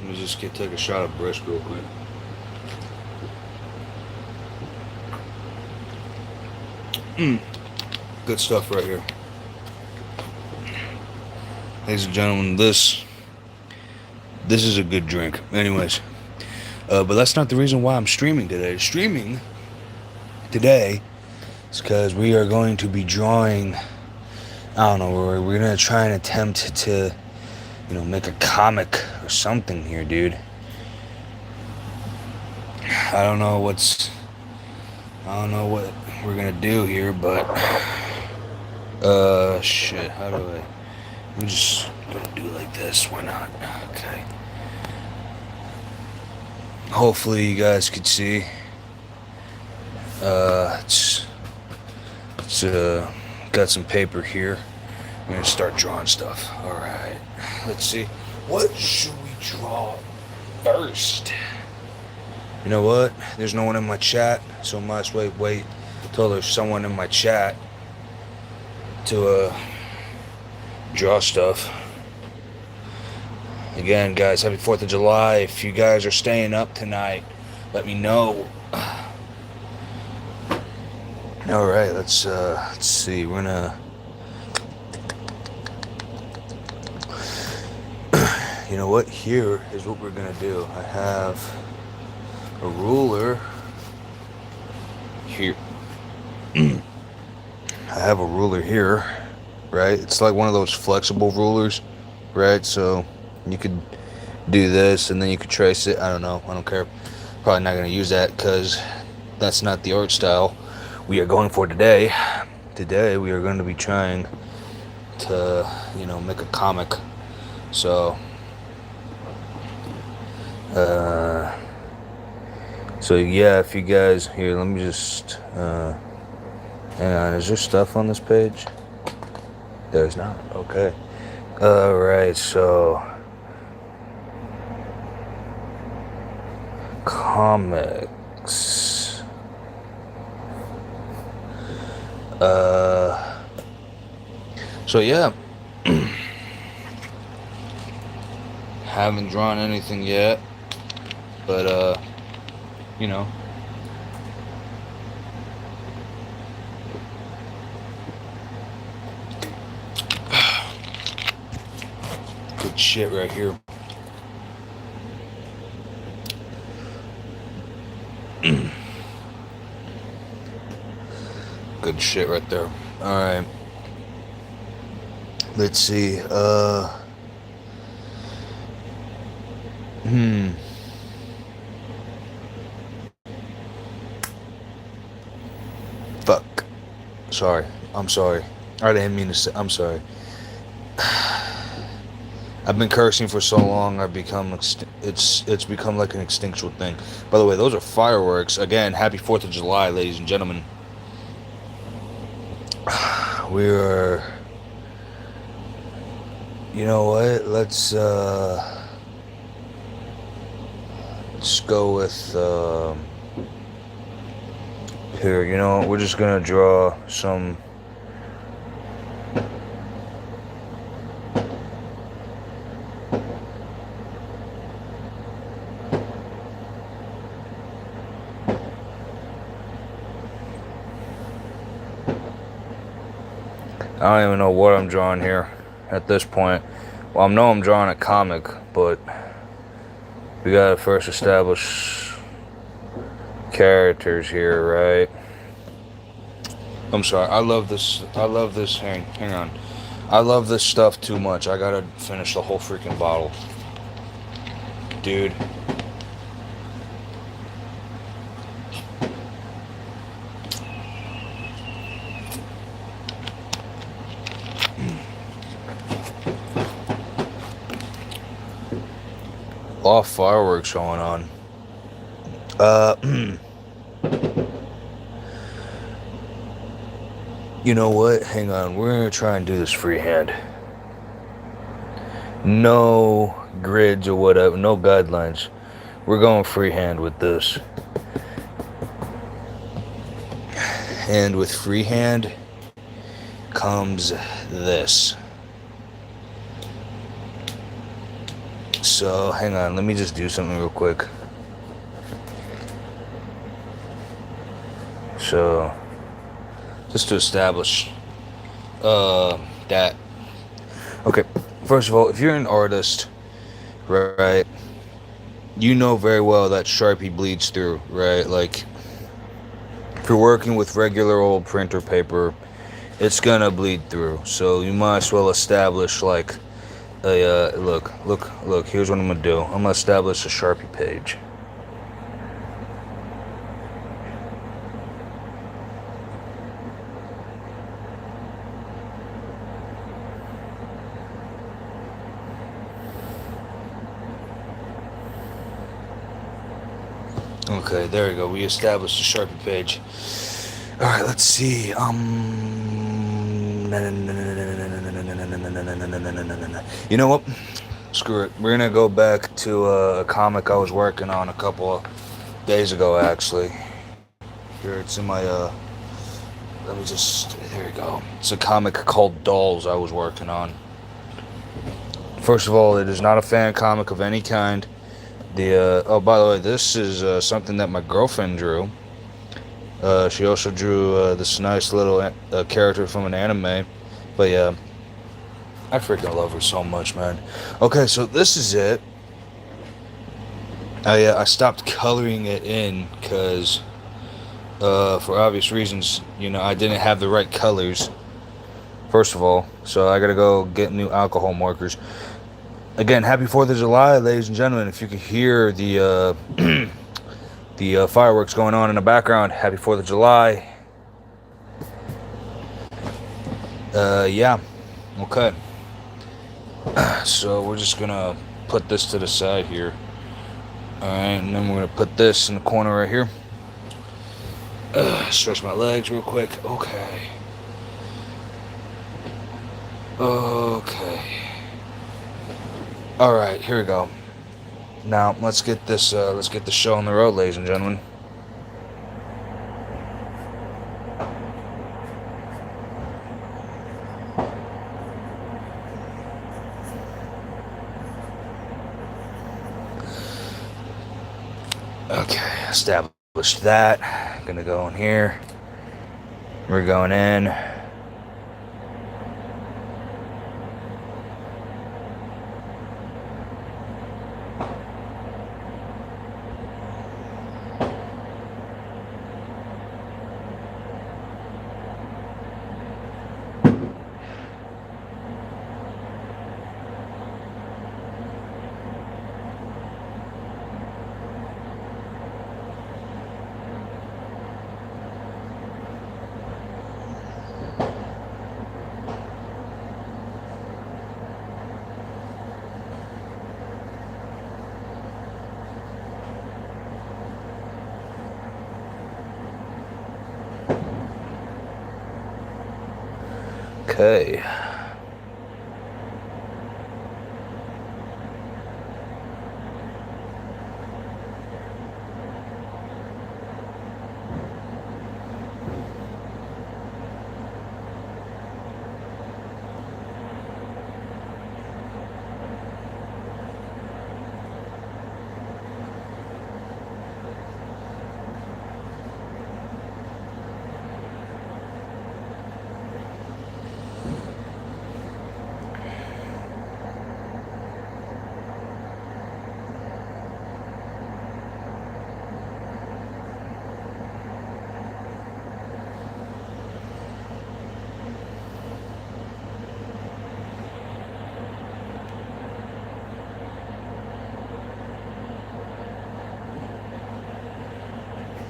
Let me just take a shot of brisk real quick. Good stuff right here. Ladies and gentlemen, this is a good drink. Anyways, but that's not the reason why I'm streaming today. Streaming today is because we are going to be drawing. I don't know. We're gonna try and attempt to, make a comic or something here, dude. I don't know what we're gonna do here, but shit. How do I? I'm just gonna do like this. Why not? Okay. Hopefully you guys could see. It's got some paper here. I'm gonna start drawing stuff. All right. Let's see. What should we draw first? You know what? There's no one in my chat, so I might as well wait till there's someone in my chat to draw stuff. Again, guys, happy 4th of July. If you guys are staying up tonight, let me know. All right, let's see. We're gonna, you know what? Here is what we're gonna do. I have a ruler here. I have a ruler here, right? It's like one of those flexible rulers, right? So you could do this and then you could trace it. I don't know. I don't care. Probably not going to use that because that's not the art style we are going for today. Today we are going to be trying to, make a comic. So, yeah, if you guys, here, let me just, hang on, is there stuff on this page? There's not, okay. Alright, so, comics, so yeah, haven't drawn anything yet, but, good shit right here. Good shit right there. Alright. Let's see. Fuck. Sorry. I'm sorry. I didn't mean to say. I'm sorry. I've been cursing for so long. I've become it's become like an instinctual thing. By the way, those are fireworks. Again, happy 4th of July, ladies and gentlemen. We're. You know what? Let's go with here. We're just gonna draw some. I don't even know what I'm drawing here at this point. Well, I know I'm drawing a comic, but we gotta first establish characters here, right? I'm sorry. I love this. Hang on. I love this stuff too much. I gotta finish the whole freaking bottle, dude. A lot of fireworks going on. You know what? Hang on. We're gonna try and do this freehand. No grids or whatever. No guidelines. We're going freehand with this. And with freehand comes this. So hang on, let me just do something real quick. So just to establish that, okay, first of all, if you're an artist, right, you know very well that Sharpie bleeds through, right? Like, if you're working with regular old printer paper, it's gonna bleed through. So you might as well establish like a look. Here's what I'm gonna do. I'm gonna establish a Sharpie page. Okay, there we go. We established a Sharpie page. All right, let's see. You know what? Screw it. We're gonna go back to a comic I was working on a couple of days ago, actually. Here, it's in my let me just. There you go. It's a comic called Dolls I was working on. First of all, it is not a fan comic of any kind. Oh, by the way, this is something that my girlfriend drew. She also drew this nice little character from an anime. But yeah, I freaking love her so much, man. Okay, so this is it. I stopped coloring it in because, for obvious reasons, you know, I didn't have the right colors. First of all, so I gotta go get new alcohol markers. Again, happy 4th of July, ladies and gentlemen. If you could hear the the fireworks going on in the background, happy 4th of July. Yeah, okay. So we're just gonna put this to the side here. Alright, and then we're gonna put this in the corner right here. Stretch my legs real quick. Okay. Okay. Alright, here we go. Now let's get this let's get the show on the road, ladies and gentlemen. Okay, established that. Gonna go in here. We're going in. Okay.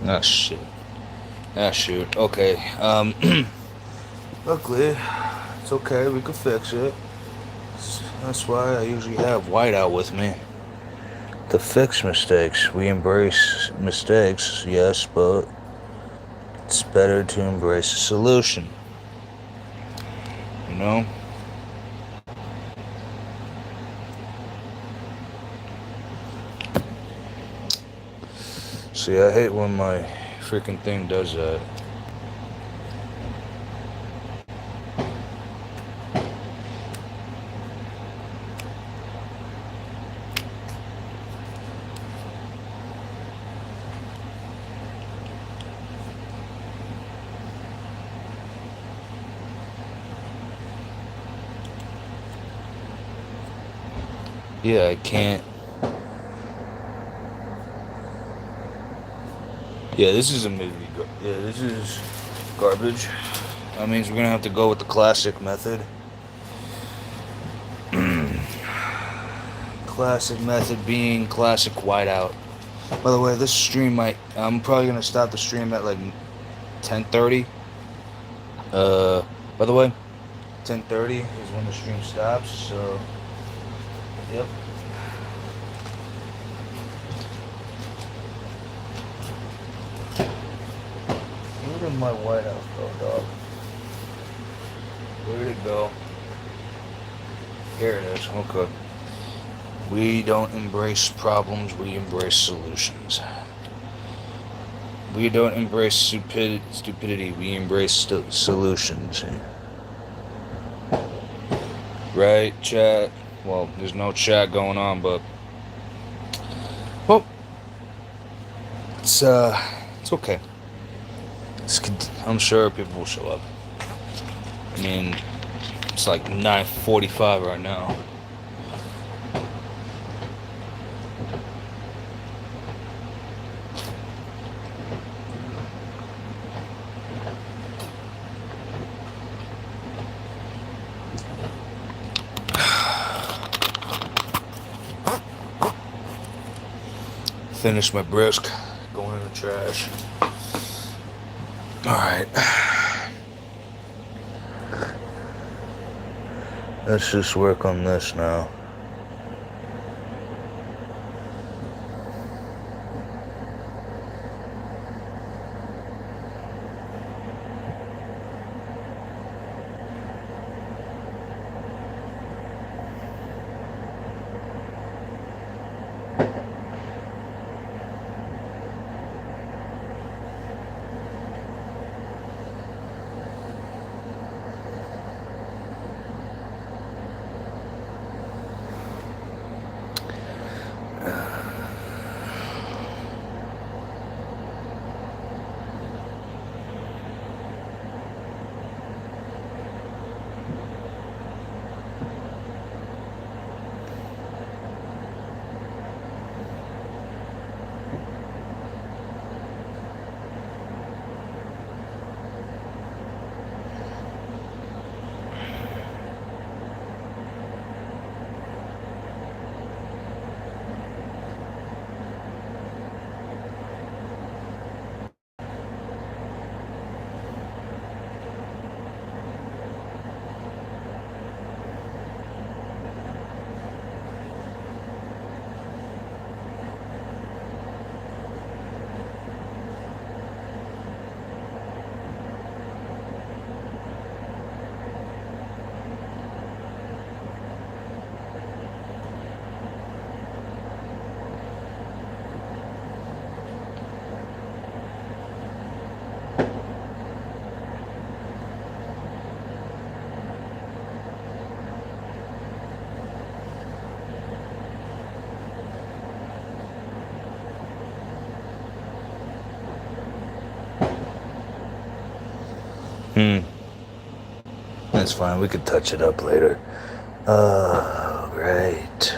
Ah, shit. Ah, shoot. Okay. Luckily, it's okay. We can fix it. That's why I usually have whiteout with me. To fix mistakes. We embrace mistakes, yes, but it's better to embrace a solution. You know? See, I hate when my freaking thing does that. Yeah, I can't. Yeah, this is a movie. Yeah, this is garbage. That means we're gonna have to go with the classic method. Classic method being classic whiteout. By the way, this stream might. I'm probably gonna stop the stream at like 10:30. Uh, by the way, 10:30 is when the stream stops. So, yep. Where did my whiteout go, dog? Where did it go? Here it is. Okay. We don't embrace problems. We embrace solutions. We don't embrace stupidity. We embrace solutions. Right, chat? Well, there's no chat going on, but well, it's okay. I'm sure people will show up. I mean, it's like 9:45 right now. Finish my brisk, going in the trash. Alright. Let's just work on this now. That's fine. We could touch it up later. Right.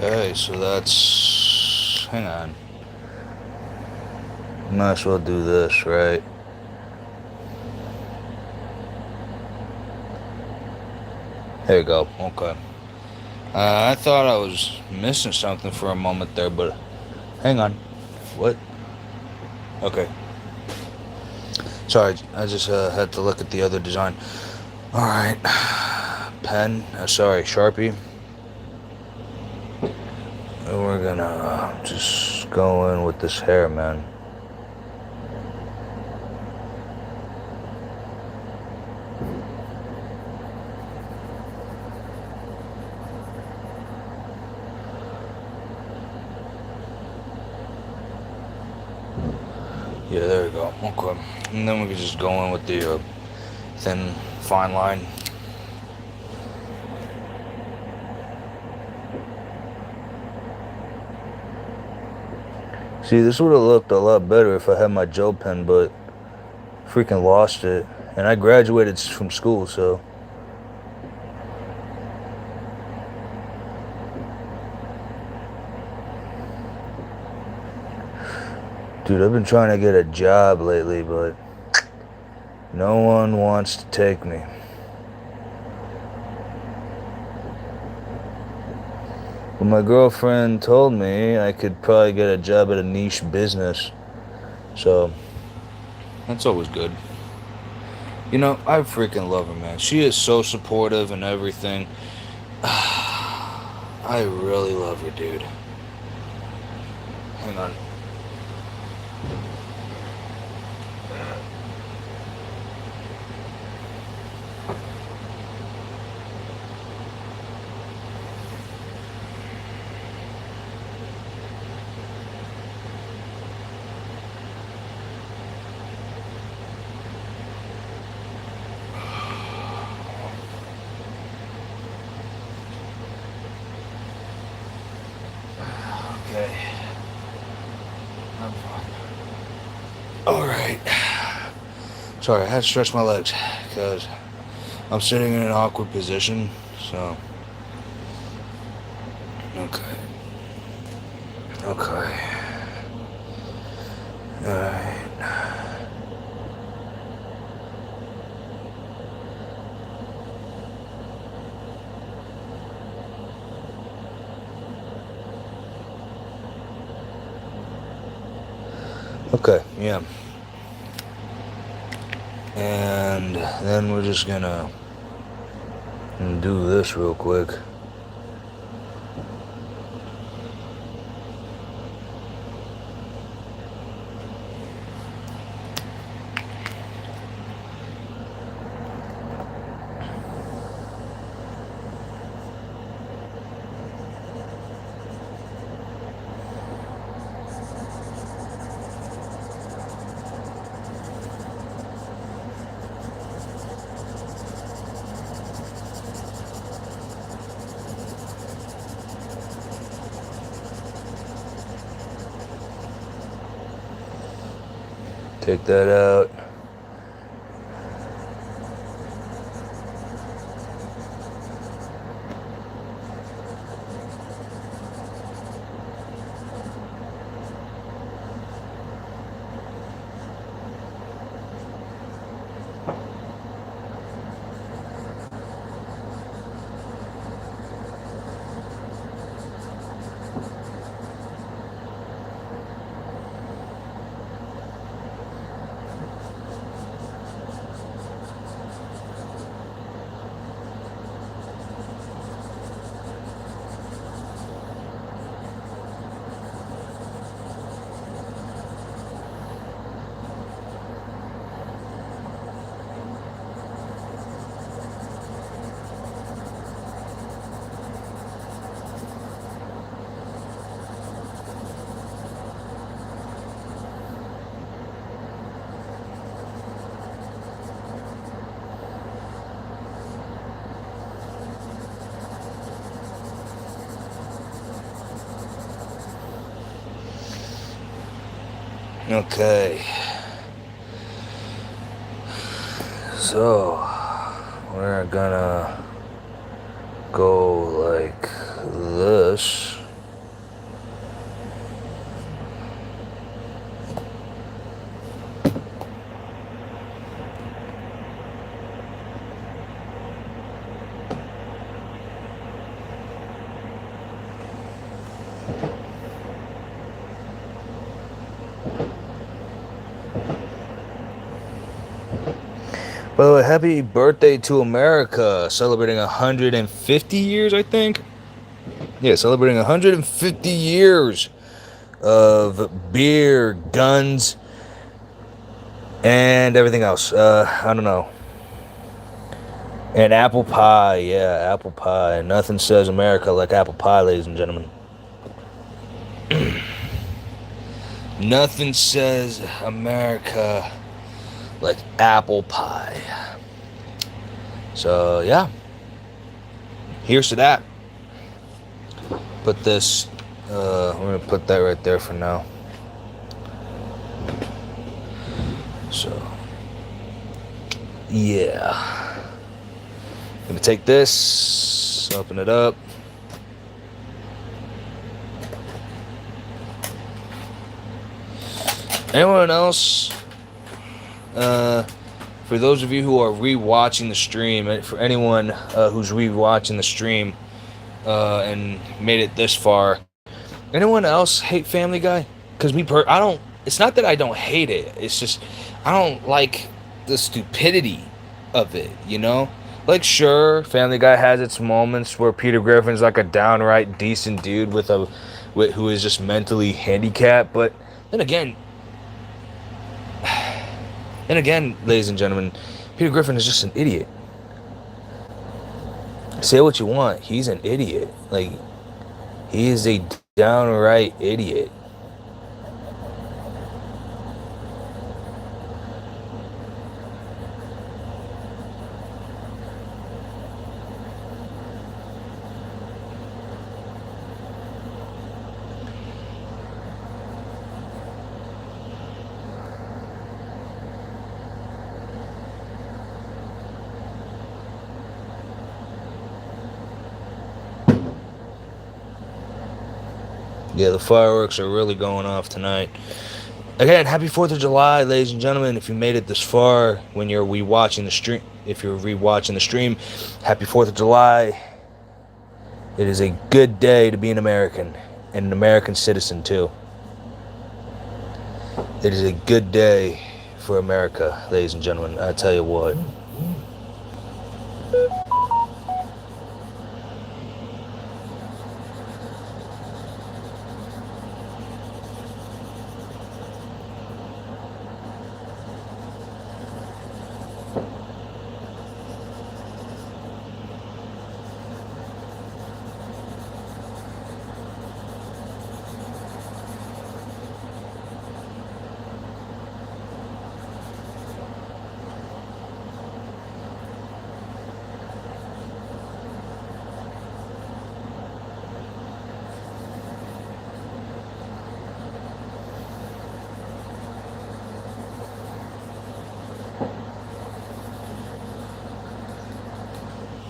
Okay, so that's... Hang on. Might as well do this, right? There you go. Okay. I thought I was missing something for a moment there, but hang on. What? Okay. Sorry, I just had to look at the other design. Alright. Pen. Sorry, Sharpie. And we're gonna just go in with this hair, man. Yeah, there we go. Okay. And then we can just go in with the thin, fine line. See, this would have looked a lot better if I had my gel pen, but freaking lost it. And I graduated from school, so. Dude, I've been trying to get a job lately, but no one wants to take me. But my girlfriend told me I could probably get a job at a niche business. So, that's always good. You know, I freaking love her, man. She is so supportive and everything. I really love her, dude. Hang on. Okay. I'm fine. Alright. Sorry, I had to stretch my legs because I'm sitting in an awkward position, so. Okay. Okay. Alright. Okay, yeah. And then we're just gonna do this real quick. Take that out. Okay. So, we're gonna go like this. By the way, happy birthday to America, celebrating 150 years, I think. Yeah, celebrating 150 years of beer, guns, and everything else. I don't know. And apple pie, yeah, apple pie. Nothing says America like apple pie, ladies and gentlemen. Nothing says America like apple pie. So, yeah, here's to that. Put this, I'm going to put that right there for now. So, yeah. Gonna take this, open it up. Anyone else? For those of you who are rewatching the stream, for anyone who's rewatching the stream and made it this far, anyone else hate Family Guy? Because I don't. It's not that I don't hate it. It's just I don't like the stupidity of it. You know, like sure, Family Guy has its moments where Peter Griffin's like a downright decent dude who is just mentally handicapped. But then again, ladies and gentlemen, Peter Griffin is just an idiot. Say what you want, he's an idiot. Like, he is a downright idiot. Yeah, the fireworks are really going off tonight. Again, happy 4th of July, ladies and gentlemen. If you made it this far when you're rewatching the stream, happy 4th of July. It is a good day to be an American, and an American citizen, too. It is a good day for America, ladies and gentlemen. I tell you what.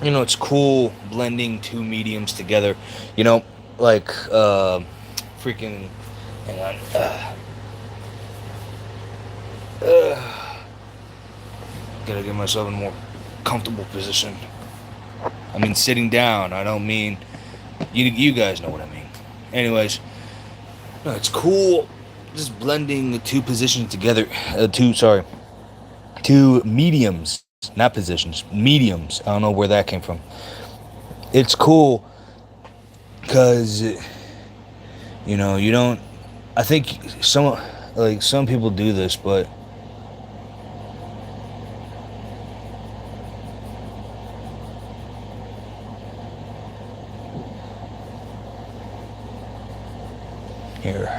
You know, it's cool blending two mediums together. You know, like freaking. Hang on. Gotta get myself in a more comfortable position. I mean, sitting down. I don't mean. You guys know what I mean. Anyways, no, it's cool just blending the two positions together. Two mediums. Not positions, mediums. I don't know where that came from. It's cool because, you know, you don't. I think some people do this, but here.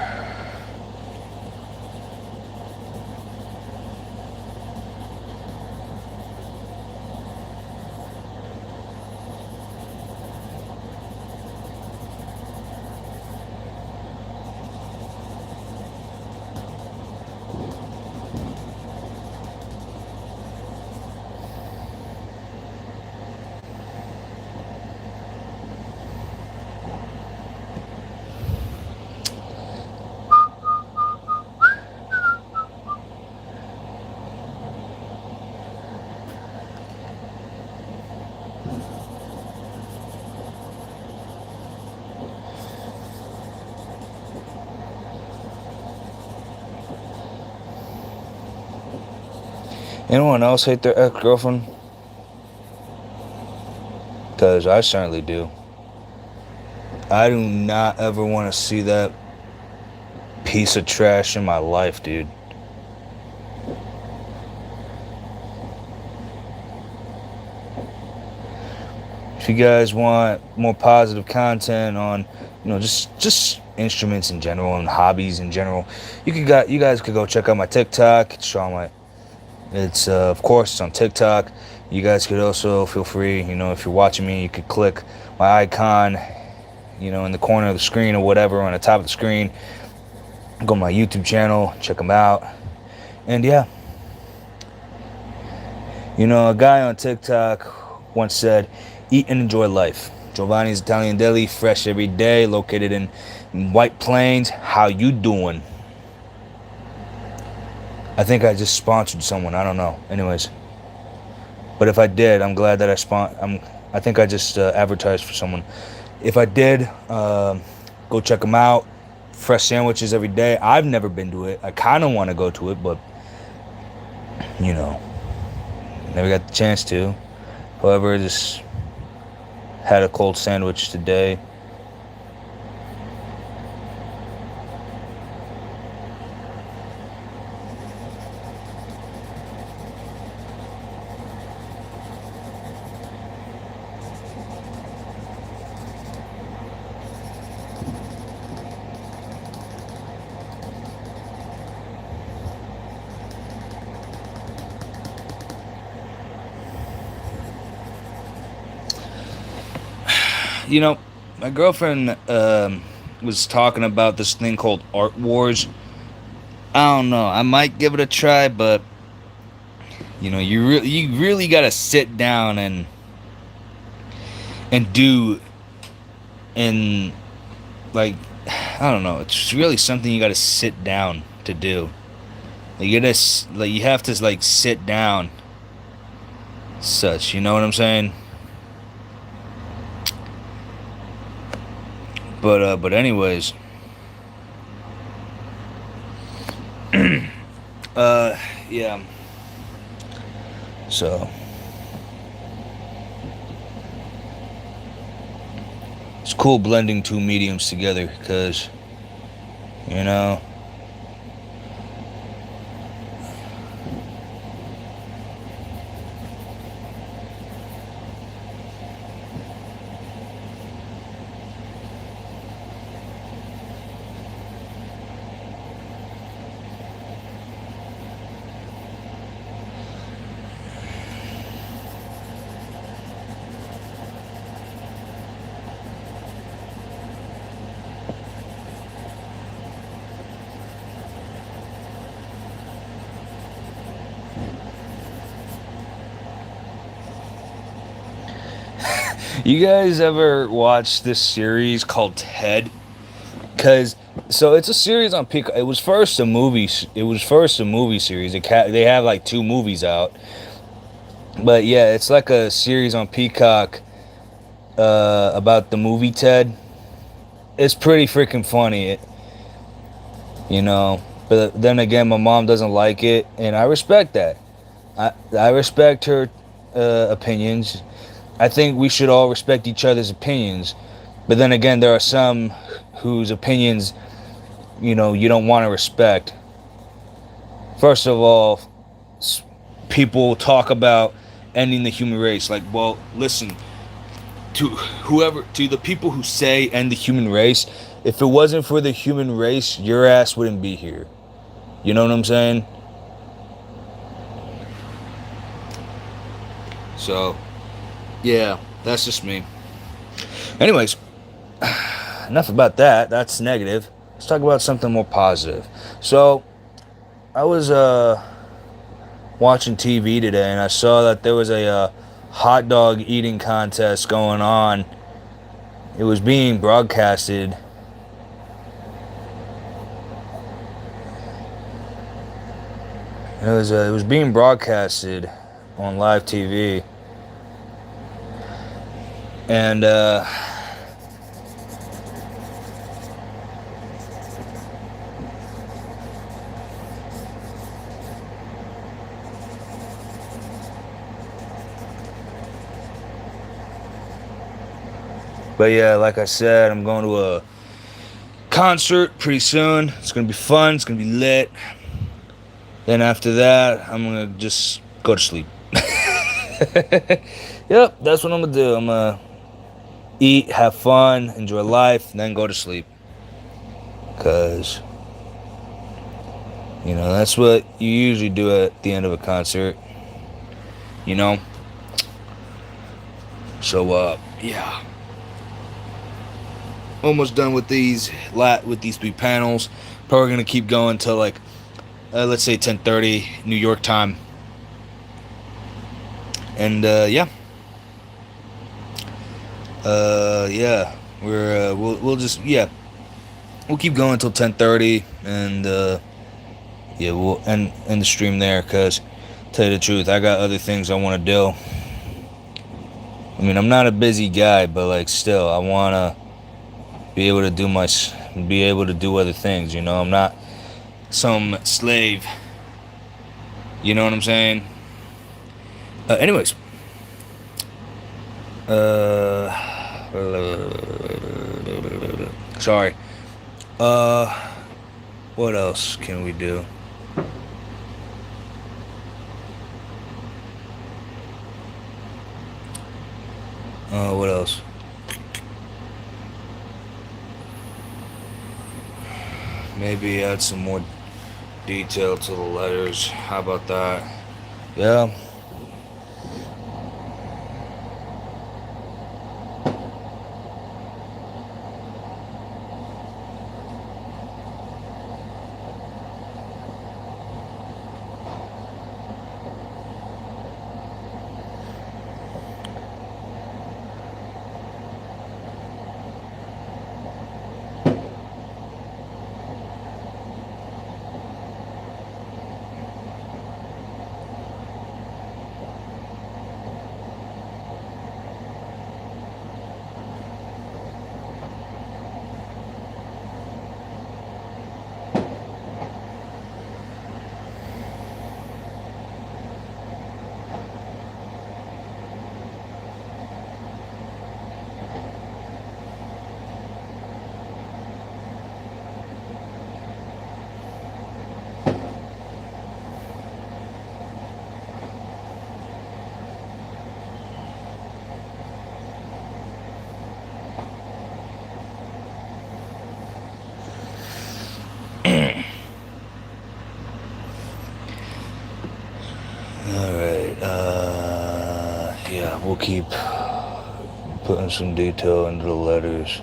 Anyone else hate their ex-girlfriend? Because I certainly do. I do not ever want to see that piece of trash in my life, dude. If you guys want more positive content on, just instruments in general and hobbies in general, you guys could go check out my TikTok. It's of course it's on TikTok. You guys could also feel free, if you're watching me, you could click my icon, in the corner of the screen or whatever on the top of the screen. Go to my YouTube channel, check them out, and yeah. A guy on TikTok once said, "Eat and enjoy life." Giovanni's Italian Deli, fresh every day, located in White Plains. How you doing? I think I just sponsored someone. I don't know. Anyways, but if I did, I'm glad that I think I just advertised for someone. If I did, go check them out. Fresh sandwiches every day. I've never been to it. I kind of want to go to it, but never got the chance to. However, I just had a cold sandwich today. My girlfriend was talking about this thing called Art Wars. I don't know. I might give it a try, but you really gotta sit down and do, and like, I don't know. It's really something you gotta sit down to do. You have to like sit down. Such, you know what I'm saying? But anyways, yeah. So it's cool blending two mediums together, because you guys ever watch this series called Ted? So it's a series on Peacock. It was first a movie. It was first a movie series. They have like 2 movies out. But yeah, it's like a series on Peacock about the movie Ted. It's pretty freaking funny, But then again, my mom doesn't like it, and I respect that. I respect her opinions. I think we should all respect each other's opinions. But then again, there are some whose opinions, you don't want to respect. First of all, people talk about ending the human race. Like, well, listen, to the people who say end the human race, if it wasn't for the human race, your ass wouldn't be here. You know what I'm saying? So, yeah, that's just me. Anyways, enough about that. That's negative. Let's talk about something more positive. So, I was watching TV today, and I saw that there was a hot dog eating contest going on. It was being broadcasted. It was being broadcasted on live TV, and But yeah, like I said, I'm going to a concert pretty soon. It's gonna be fun. It's gonna be lit. Then after that, I'm gonna just go to sleep. Yep, that's what I'm gonna do. I'm gonna eat, have fun, enjoy life, and then go to sleep. Cause that's what you usually do at the end of a concert. You know. So yeah. Almost done with these 3 panels. Probably gonna keep going till like let's say 10:30 New York time. And yeah. Yeah. We'll keep going till 10:30, and yeah, we'll end the stream there. Cause tell you the truth, I got other things I want to do. I mean, I'm not a busy guy, but like still, I wanna be able to do other things. I'm not some slave. You know what I'm saying? Anyways, sorry. What else can we do? What else? Maybe add some more detail to the letters. How about that? Yeah. Alright, yeah, we'll keep putting some detail into the letters.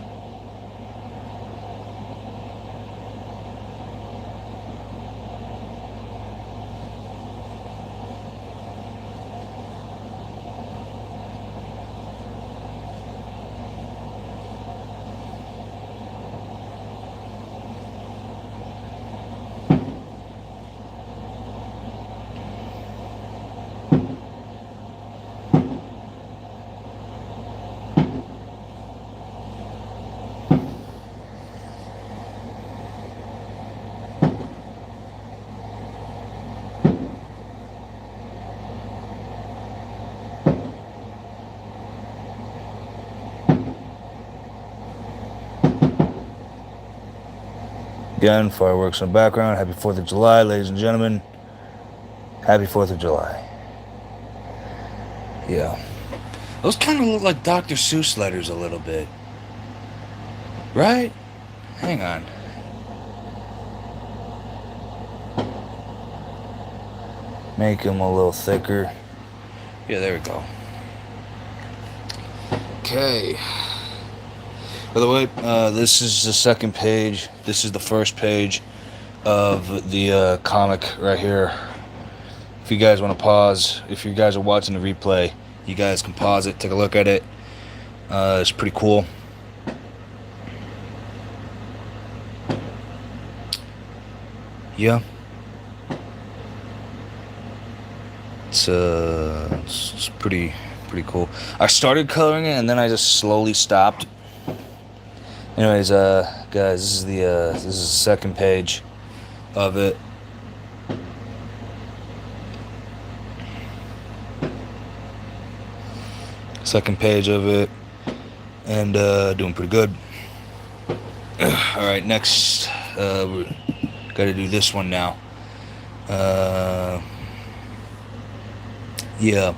Again, fireworks in the background. Happy 4th of July, ladies and gentlemen. Happy 4th of July. Yeah. Those kind of look like Dr. Seuss letters a little bit. Right? Hang on. Make them a little thicker. Yeah, there we go. Okay. By the way, this is the second page. This is the first page of the comic right here. If you guys want to pause, if you guys are watching the replay, you guys can pause it, take a look at it. It's pretty cool. Yeah. It's pretty cool. I started coloring it and then I just slowly stopped. Anyways, guys, this is the second page of it. Second page of it, and doing pretty good. All right, next we got to do this one now. Yeah,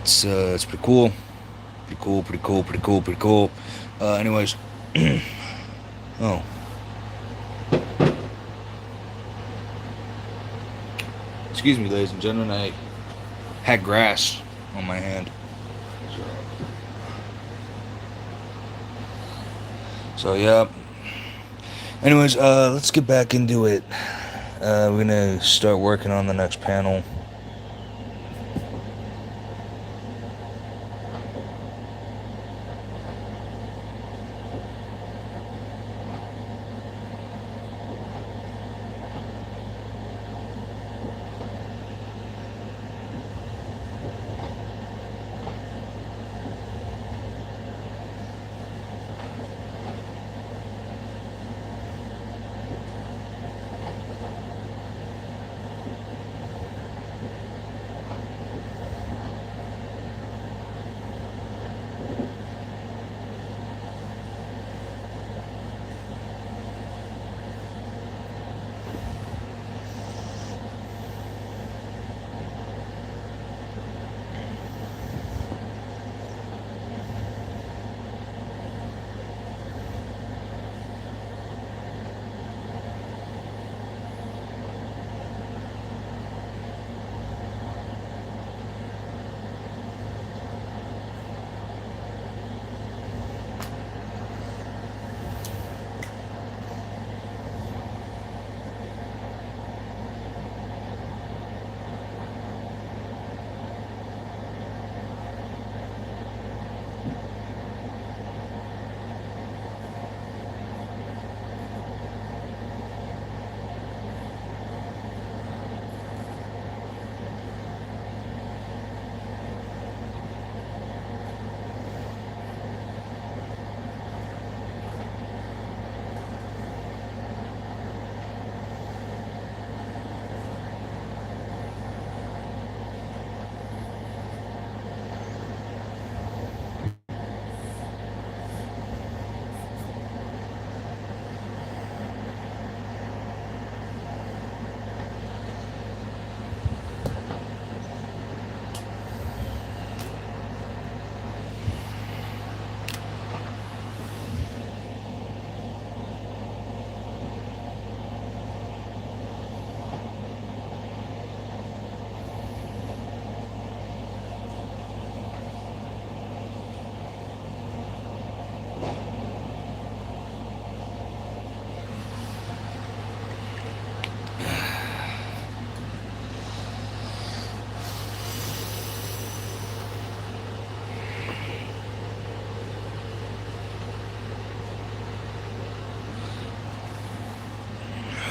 it's pretty cool. Pretty cool, pretty cool, pretty cool, pretty cool. Anyways, oh, excuse me, ladies and gentlemen, I had grass on my hand. So yeah. Anyways, let's get back into it. We're gonna start working on the next panel.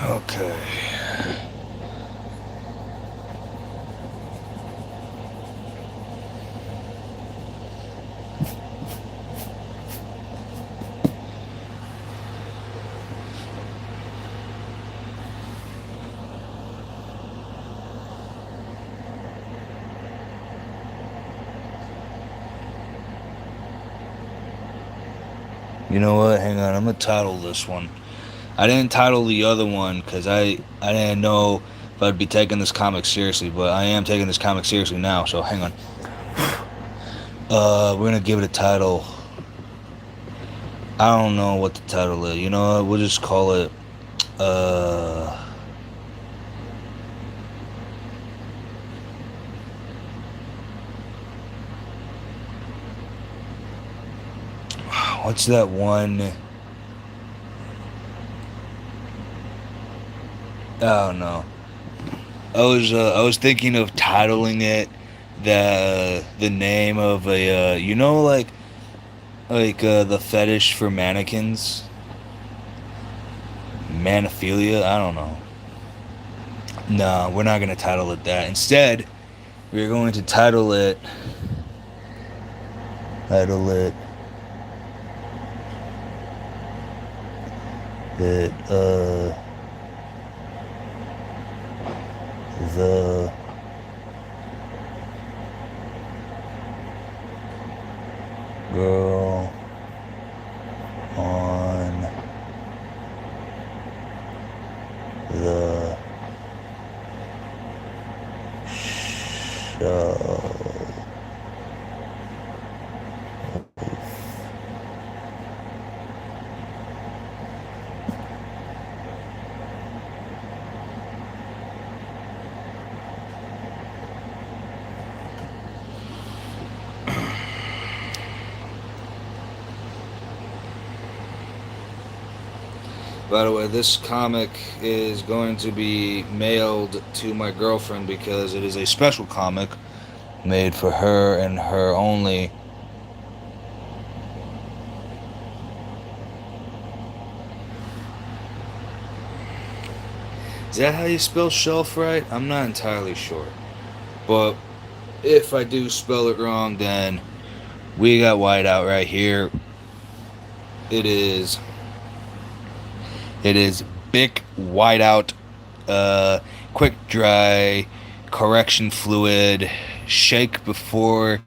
Okay. You know what? Hang on. I'm gonna title this one. I didn't title the other one because I didn't know if I'd be taking this comic seriously, but I am taking this comic seriously now. So hang on. We're gonna give it a title. I don't know what the title is. You know what? We'll just call it. What's that one? Oh no. I was thinking of titling it the name of a you know the fetish for mannequins, manophilia. I don't know. No, we're not gonna title it that. Instead, we're going to title it that the the show. By the way, this comic is going to be mailed to my girlfriend because it is a special comic made for her and her only. Is that how you spell shelf right? I'm not entirely sure. But if I do spell it wrong, then we got whiteout right here. It is Bic whiteout, quick dry, correction fluid, shake before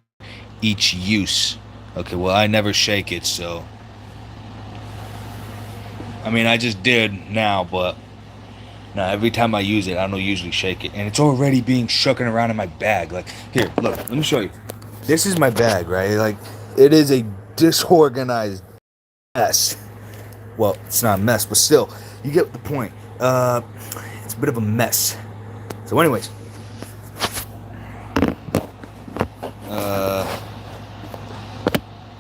each use. Okay, well I never shake it, so I mean I just did now, but now every time I use it, I don't usually shake it, and it's already being shooken around in my bag. Like here, look, let me show you. This is my bag, right? Like it is a disorganized mess. Well, it's not a mess, but still, you get the point. It's a bit of a mess. So, anyways, uh,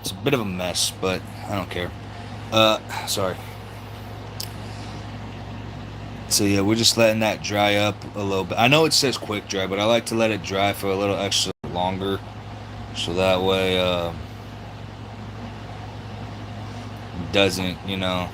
it's a bit of a mess, but I don't care. Sorry. So yeah, we're just letting that dry up a little bit. I know it says quick dry, but I like to let it dry for a little extra longer, so that way doesn't, you know.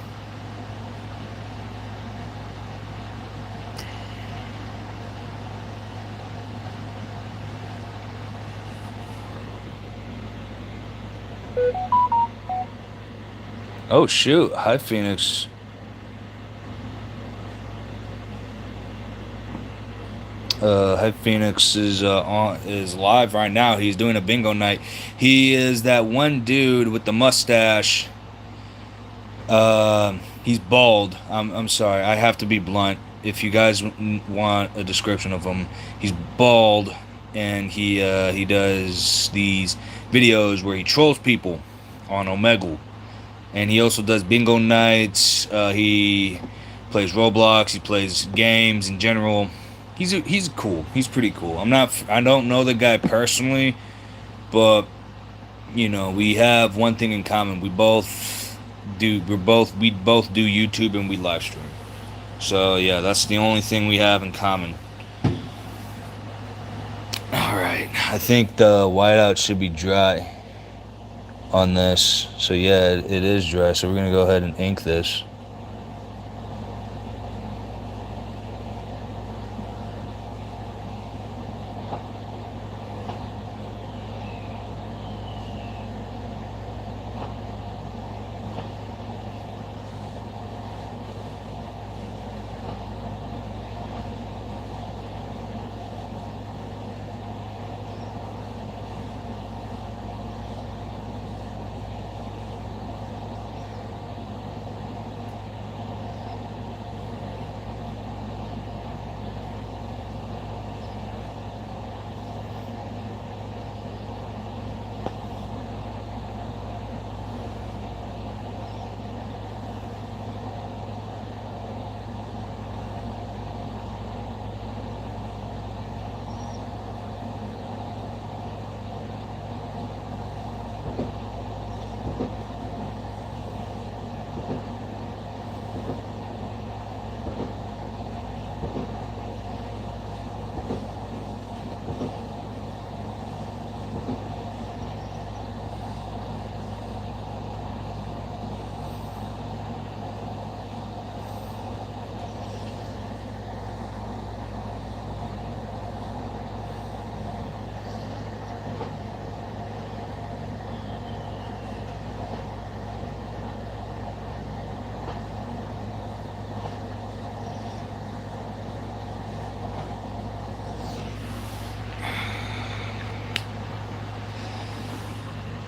Oh shoot! Hi Phoenix. Hi Phoenix is live right now. He's doing a bingo night. He is that one dude with the mustache. He's bald. I'm sorry. I have to be blunt. If you guys want a description of him, he's bald, and he does these videos where he trolls people on Omegle, and he also does bingo nights. He plays Roblox. He plays games in general. He's cool. He's pretty cool. I don't know the guy personally, but you know we have one thing in common. We both do YouTube and we live stream. So yeah, that's the only thing we have in common. All right, I think the whiteout should be dry on this. So yeah, it is dry. So we're gonna go ahead and ink this.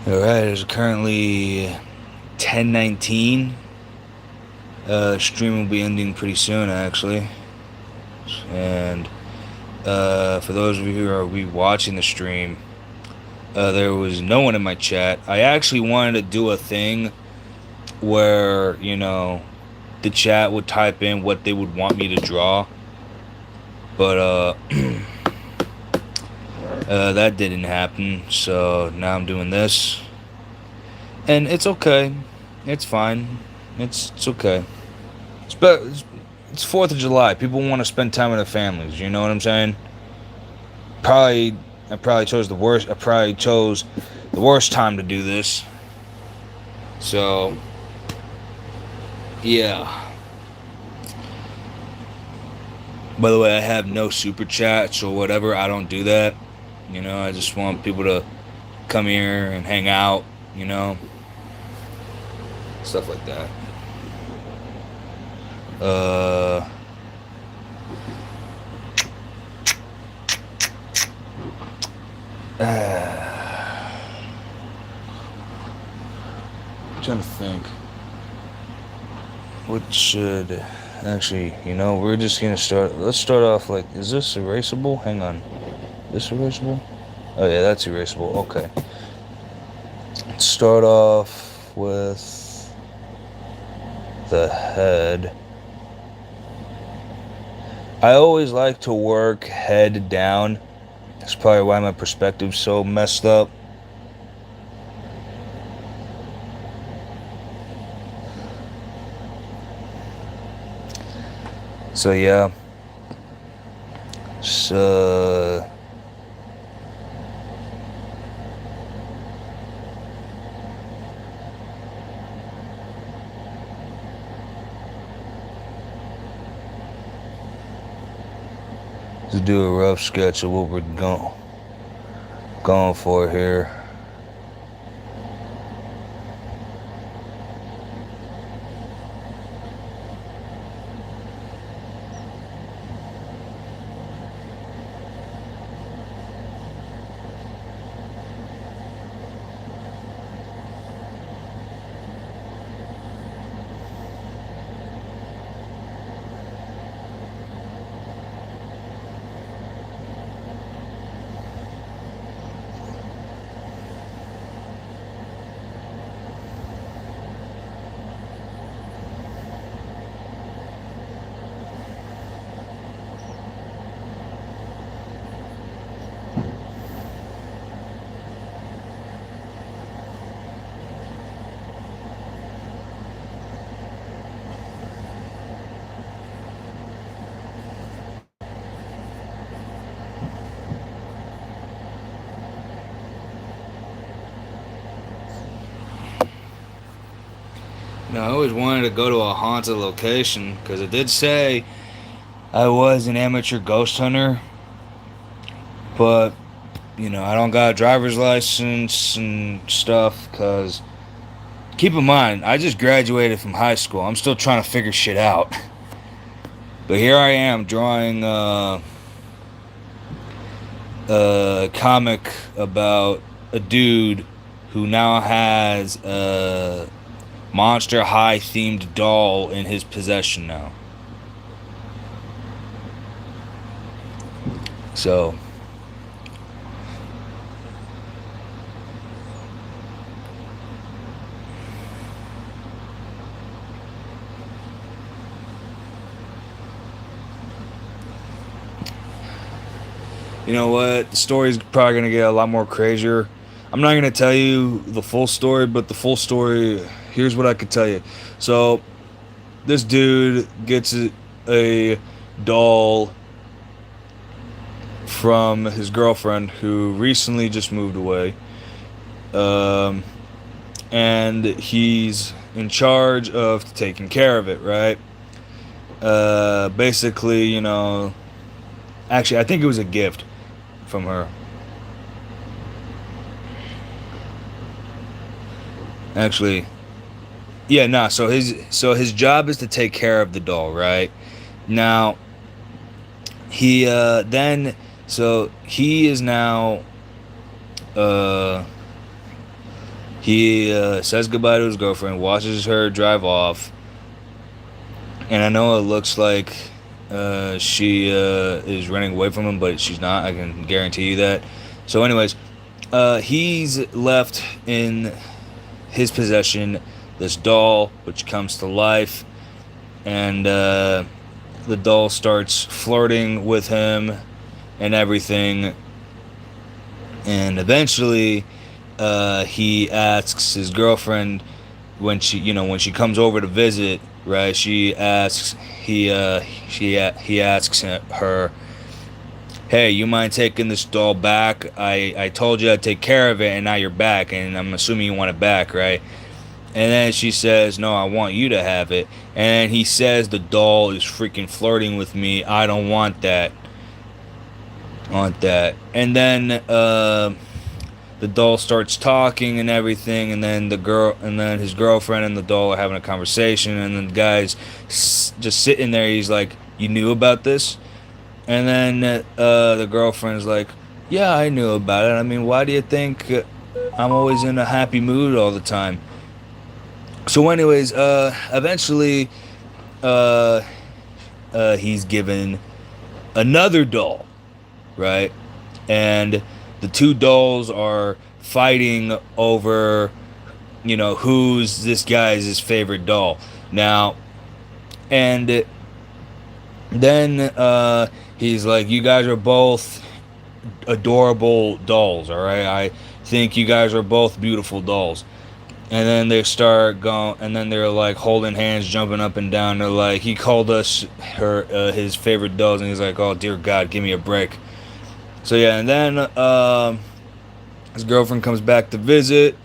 All right, it's currently 10:19. Stream will be ending pretty soon, actually. And for those of you who are rewatching the stream, there was no one in my chat. I actually wanted to do a thing where, the chat would type in what they would want me to draw. But that didn't happen. So now I'm doing this. And it's okay. It's fine. It's okay. It's 4th of July. People want to spend time with their families. You know what I'm saying? I probably chose the worst. I probably chose the worst time to do this. So, yeah. By the way, I have no super chats or whatever. I don't do that. I just want people to come here and hang out. Stuff like that. I'm trying to think. What should actually, we're just gonna start. Let's start off like, is this erasable? Hang on. This erasable? Oh yeah, that's erasable. Okay. Let's start off with the head. I always like to work head down. That's probably why my perspective's so messed up. So yeah. So to do a rough sketch of what we're going for here. I always wanted to go to a haunted location because it did say I was an amateur ghost hunter, but I don't got a driver's license and stuff. Because keep in mind, I just graduated from high school. I'm still trying to figure shit out. But here I am drawing a comic about a dude who now has a Monster High themed doll in his possession now. So, you know what? The story's probably going to get a lot more crazier. I'm not going to tell you the full story, but the full story, here's what I could tell you. So, this dude gets a doll from his girlfriend who recently just moved away. And he's in charge of taking care of it, right? Basically, actually, I think it was a gift from her. Actually, yeah, nah. So his job is to take care of the doll, right? Now, he then so he is now he says goodbye to his girlfriend, watches her drive off, and I know it looks like she is running away from him, but she's not. I can guarantee you that. So, anyways, he's left in his possession this doll, which comes to life, and the doll starts flirting with him and everything. And eventually, he asks his girlfriend when she comes over to visit, right? She asks he asks her, "Hey, you mind taking this doll back? I told you I'd take care of it, and now you're back, and I'm assuming you want it back, right?" And then she says, "No, I want you to have it." And he says, "The doll is freaking flirting with me. I don't want that. And then the doll starts talking and everything, and then his girlfriend and the doll are having a conversation, and then the guy's just sitting there. He's like, "You knew about this?" And then the girlfriend's like, "Yeah, I knew about it. I mean, why do you think I'm always in a happy mood all the time?" So, anyways, eventually, uh, he's given another doll, right? And the two dolls are fighting over, who's this guy's his favorite doll. Now, and then he's like, "You guys are both adorable dolls, all right? I think you guys are both beautiful dolls." And then they start going, and then they're like holding hands, jumping up and down. They're like, he called us his favorite dolls, and he's like, "Oh dear God, give me a break." So yeah, and then his girlfriend comes back to visit.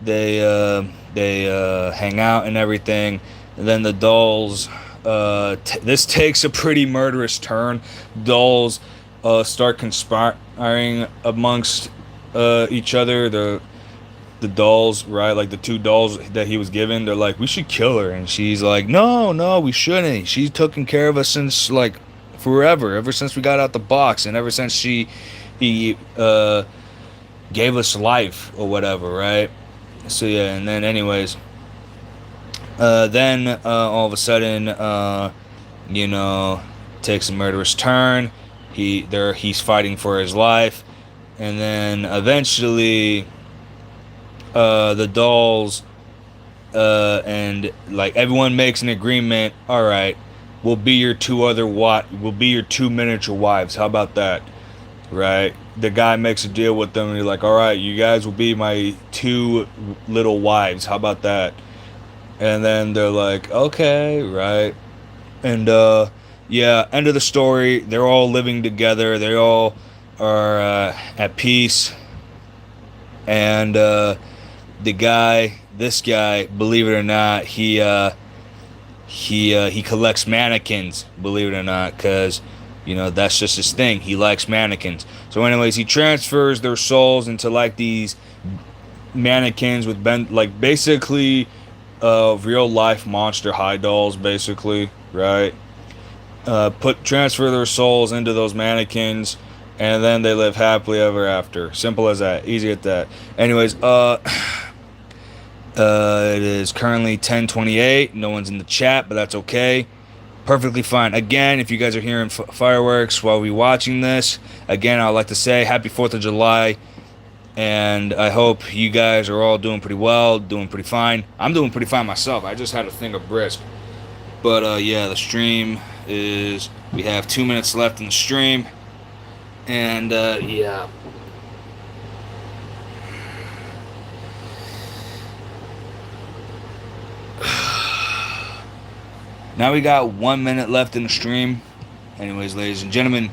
They hang out and everything, and then the dolls. This takes a pretty murderous turn. Dolls start conspiring amongst each other. The dolls, right? Like the two dolls that he was given, they're like, "We should kill her," and she's like, "No, no, we shouldn't. She's taken care of us since like forever, ever since we got out the box, and ever since he gave us life or whatever, right?" So yeah, and then anyways, then all of a sudden, takes a murderous turn. He's fighting for his life, and then eventually, the dolls and like everyone makes an agreement. All right, we'll be your we'll be your two miniature wives. How about that? Right? The guy makes a deal with them, and he's like, "All right, you guys will be my two little wives. How about that?" And then they're like, "Okay, right?" And yeah, end of the story. They're all living together. They all are at peace, and this guy, believe it or not, he collects mannequins, believe it or not, because that's just his thing. He likes mannequins. So anyways, he transfers their souls into like these mannequins with like basically real life Monster High dolls, basically, right? Transfer their souls into those mannequins, and then they live happily ever after. Simple as that. Easy at that. Anyways, it is currently 10:28. No one's in the chat, but that's okay. Perfectly fine. Again, if you guys are hearing fireworks while we're watching this, again, I'd like to say Happy 4th of July. And I hope you guys are all doing pretty well, doing pretty fine. I'm doing pretty fine myself. I just had a thing of brisk. But yeah, the stream is... We have 2 minutes left in the stream. And yeah. Now we got 1 minute left in the stream. Anyways, ladies and gentlemen,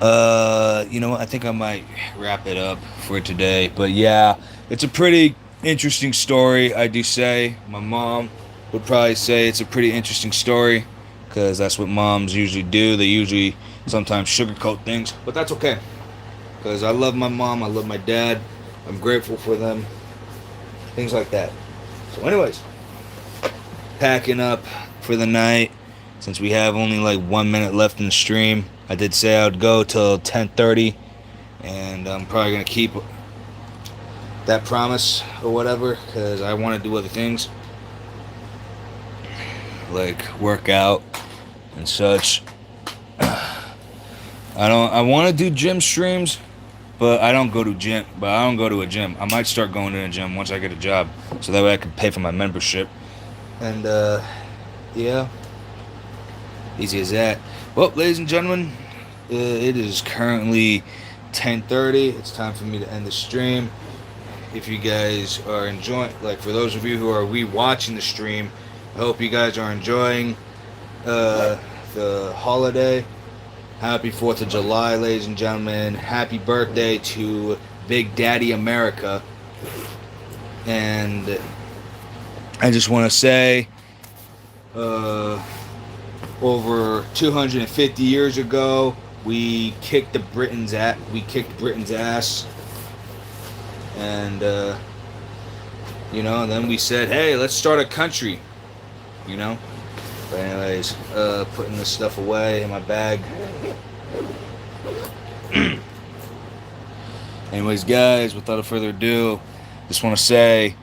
you know what? I think I might wrap it up for today. But yeah, it's a pretty interesting story, I do say. My mom would probably say it's a pretty interesting story, because that's what moms usually do. They usually sometimes sugarcoat things, but that's okay, because I love my mom, I love my dad, I'm grateful for them, things like that. So anyways, packing up for the night, since we have only like 1 minute left in the stream. I did say I would go till 10:30, and I'm probably gonna keep that promise or whatever, because I want to do other things like work out and such. I want to do gym streams, but I don't go to a gym. I might start going to a gym once I get a job, so that way I can pay for my membership. And yeah, easy as that. Well, ladies and gentlemen, it is currently 10:30. It's time for me to end the stream. If you guys are enjoying, like for those of you who are re-watching the stream, I hope you guys are enjoying the holiday. Happy 4th of July, ladies and gentlemen. Happy birthday to Big Daddy America. And I just want to say, over 250 years ago, we kicked Britain's ass. And, then we said, hey, let's start a country, But anyways, putting this stuff away in my bag. Anyways, guys, without further ado, just want to say,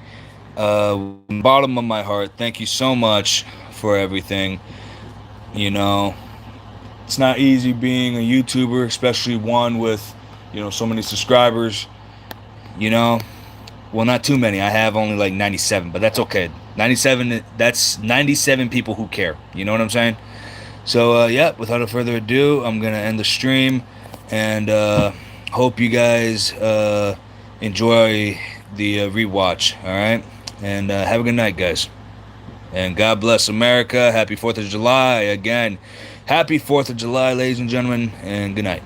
bottom of my heart, thank you so much for everything. It's not easy being a YouTuber, especially one with, so many subscribers. Well, not too many. I have only like 97, but that's okay. 97, that's 97 people who care. You know what I'm saying? So, without further ado, I'm going to end the stream. And hope you guys enjoy the rewatch. All right? And have a good night, guys. And God bless America. Happy 4th of July. Again, happy 4th of July, ladies and gentlemen. And good night.